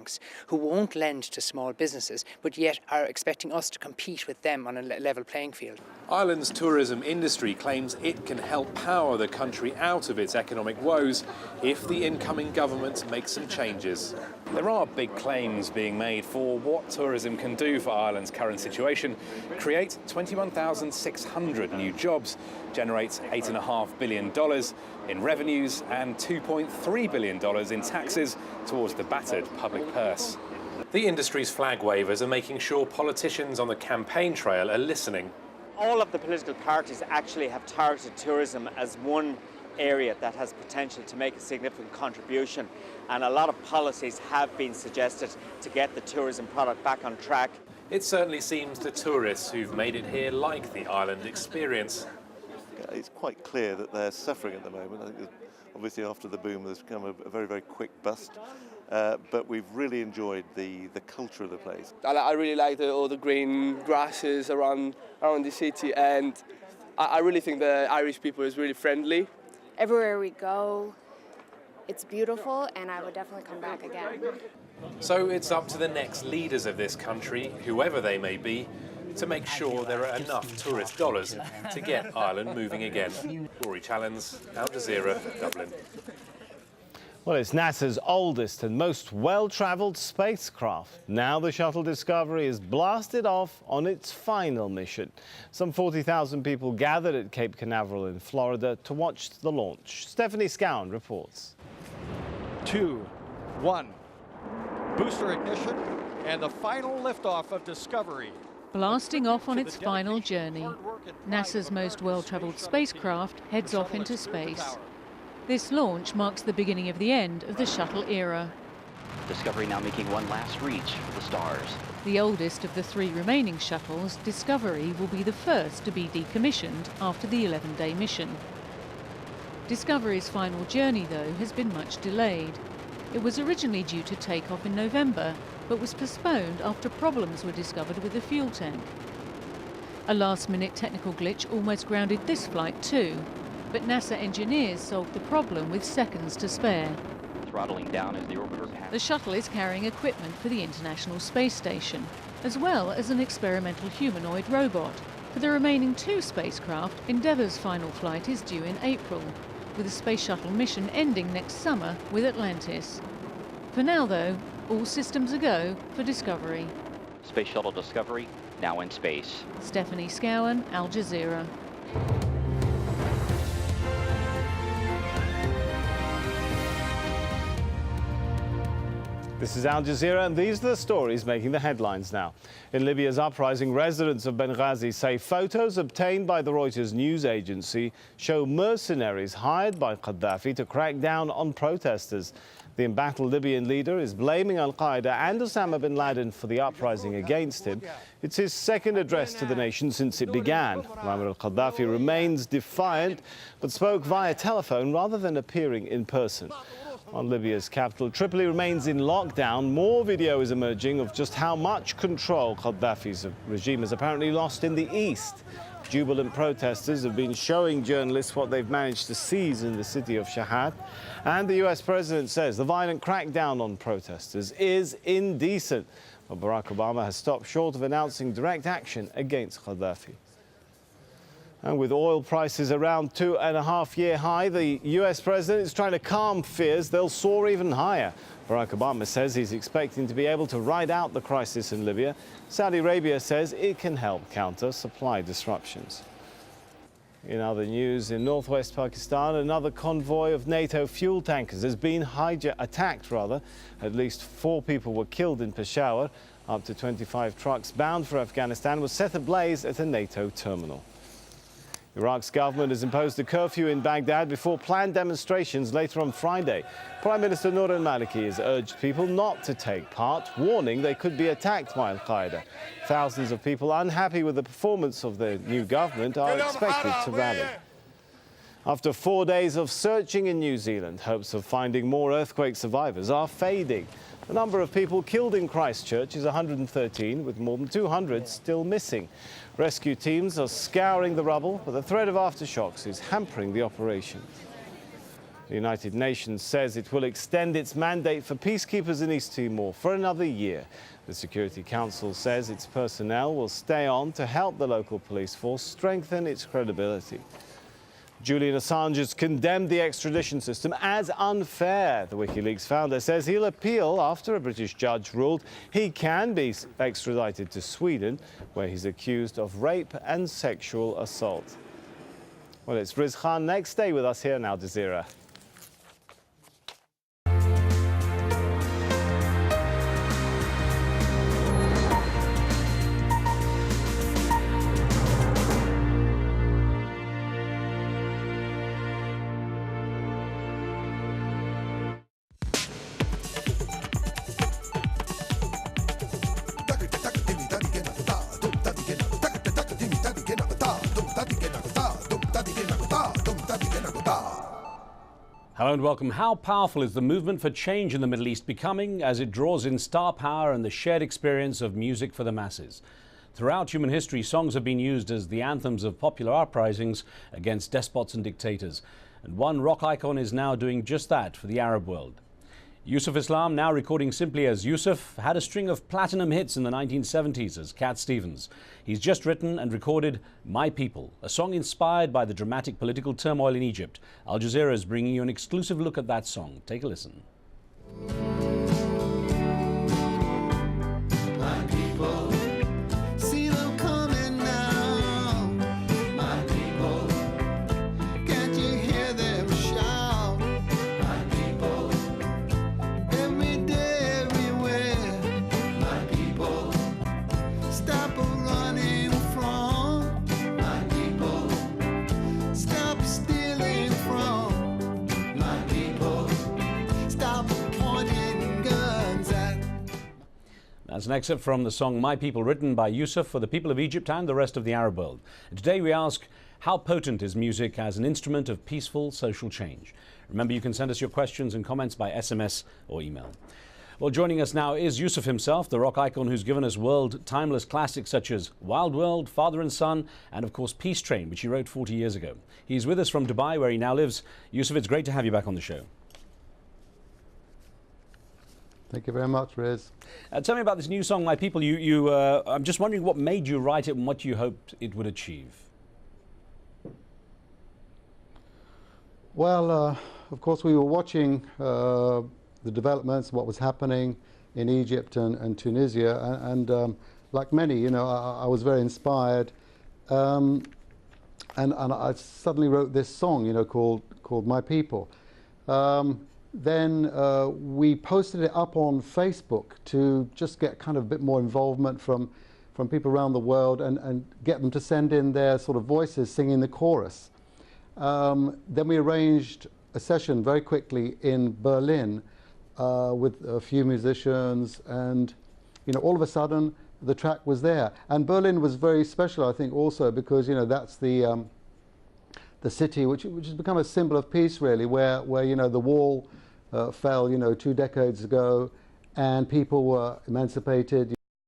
banks who won't lend to small businesses, but yet are expecting us to compete with them on a level playing field. Ireland's tourism industry claims it can help power the country out of its economic woes if the incoming government makes some changes. There are big claims being made for what tourism can do for Ireland's current situation. Create 21,600 new jobs, generates $8.5 billion in revenues and $2.3 billion in taxes towards the battered public purse. The industry's flag wavers are making sure politicians on the campaign trail are listening. All of the political parties actually have targeted tourism as one area that has potential to make a significant contribution, and a lot of policies have been suggested to get the tourism product back on track. It certainly seems the tourists who've made it here like the island experience. It's quite clear that they're suffering at the moment. I think obviously after the boom there's become a very, very quick bust, but we've really enjoyed the culture of the place. I really like all the green grasses around the city, and I really think the Irish people is really friendly. Everywhere we go, it's beautiful, and I would definitely come back again. So it's up to the next leaders of this country, whoever they may be, to make sure there are enough tourist dollars to get Ireland moving again. Rory Challens, AlJazeera, Dublin. Well, it's NASA's oldest and most well-travelled spacecraft. Now the shuttle Discovery is blasted off on its final mission. Some 40,000 people gathered at Cape Canaveral in Florida to watch the launch. Stephanie Scowen reports. 2, 1. Booster ignition and the final liftoff of Discovery. Blasting off on its final journey, NASA's most well-travelled spacecraft heads off into space. This launch marks the beginning of the end of the shuttle era. Discovery now making one last reach for the stars. The oldest of the 3 remaining shuttles, Discovery will be the first to be decommissioned after the 11-day mission. Discovery's final journey, though, has been much delayed. It was originally due to take off in November, but was postponed after problems were discovered with the fuel tank. A last-minute technical glitch almost grounded this flight too, but NASA engineers solved the problem with seconds to spare. Throttling down as the orbiter passes. The shuttle is carrying equipment for the International Space Station, as well as an experimental humanoid robot. For the remaining 2 spacecraft, Endeavour's final flight is due in April, with the Space Shuttle mission ending next summer with Atlantis. For now, though, all systems are go for Discovery. Space Shuttle Discovery now in space. Stephanie Scowen, AlJazeera. This is Al Jazeera, and these are the stories making the headlines now. In Libya's uprising, residents of Benghazi say photos obtained by the Reuters news agency show mercenaries hired by Gaddafi to crack down on protesters. The embattled Libyan leader is blaming Al-Qaeda and Osama bin Laden for the uprising against him. It's his second address to the nation since it began. Muammar al-Gaddafi remains defiant, but spoke via telephone rather than appearing in person. On Libya's capital, Tripoli remains in lockdown. More video is emerging of just how much control Gaddafi's regime has apparently lost in the east. Jubilant protesters have been showing journalists what they've managed to seize in the city of Shahad. And the US president says the violent crackdown on protesters is indecent. But Barack Obama has stopped short of announcing direct action against Gaddafi. And with oil prices around 2.5-year high, the US president is trying to calm fears they'll soar even higher. Barack Obama says he's expecting to be able to ride out the crisis in Libya. Saudi Arabia says it can help counter supply disruptions. In other news, in northwest Pakistan, another convoy of NATO fuel tankers has been attacked. At least 4 people were killed in Peshawar. Up to 25 trucks bound for Afghanistan were set ablaze at a NATO terminal. Iraq's government has imposed a curfew in Baghdad before planned demonstrations later on Friday. Prime Minister Noor al-Maliki has urged people not to take part, warning they could be attacked by Al-Qaeda. Thousands of people unhappy with the performance of the new government are expected to rally. After 4 days of searching in New Zealand, hopes of finding more earthquake survivors are fading. The number of people killed in Christchurch is 113, with more than 200 still missing. Rescue teams are scouring the rubble, but the threat of aftershocks is hampering the operation. The United Nations says it will extend its mandate for peacekeepers in East Timor for another year. The Security Council says its personnel will stay on to help the local police force strengthen its credibility. Julian Assange has condemned the extradition system as unfair. The WikiLeaks founder says he'll appeal after a British judge ruled he can be extradited to Sweden, where he's accused of rape and sexual assault. Well, it's Riz Khan next. Stay with us here in AlJazeera. Hello and welcome. How powerful is the movement for change in the Middle East becoming as it draws in star power and the shared experience of music for the masses? Throughout human history, songs have been used as the anthems of popular uprisings against despots and dictators. And one rock icon is now doing just that for the Arab world. Yusuf Islam, now recording simply as Yusuf, had a string of platinum hits in the 1970s as Cat Stevens. He's just written and recorded My People, a song inspired by the dramatic political turmoil in Egypt. Al Jazeera is bringing you an exclusive look at that song. Take a listen. My people, see them coming now. My people, can't you hear them shout? My people, every day, everywhere. My people, stop running from. My people, stop stealing from. My people, stop pointing guns at. That's an excerpt from the song My People, written by Yusuf for the people of Egypt and the rest of the Arab world. And today we ask, how potent is music as an instrument of peaceful social change? Remember, you can send us your questions and comments by SMS or email. Well, joining us now is Yusuf himself, the rock icon who's given us world timeless classics such as Wild World, Father and Son, and of course Peace Train, which he wrote 40 years ago. He's with us from Dubai, where he now lives. Yusuf, it's great to have you back on the show. Thank you very much, Riz. Tell me about this new song, My People. I'm just wondering what made you write it and what you hoped it would achieve. Well, of course, we were watching the developments, what was happening in Egypt and Tunisia, and like many, you know, I was very inspired, and I suddenly wrote this song, you know, called My People. Then we posted it up on Facebook to just get kind of a bit more involvement from people around the world and get them to send in their sort of voices singing the chorus. Then we arranged a session very quickly in Berlin with a few musicians, and you know, all of a sudden the track was there. And Berlin was very special, I think, also because, you know, that's the city which has become a symbol of peace, really, where you know, the wall fell, you know, 2 decades ago, and people were emancipated.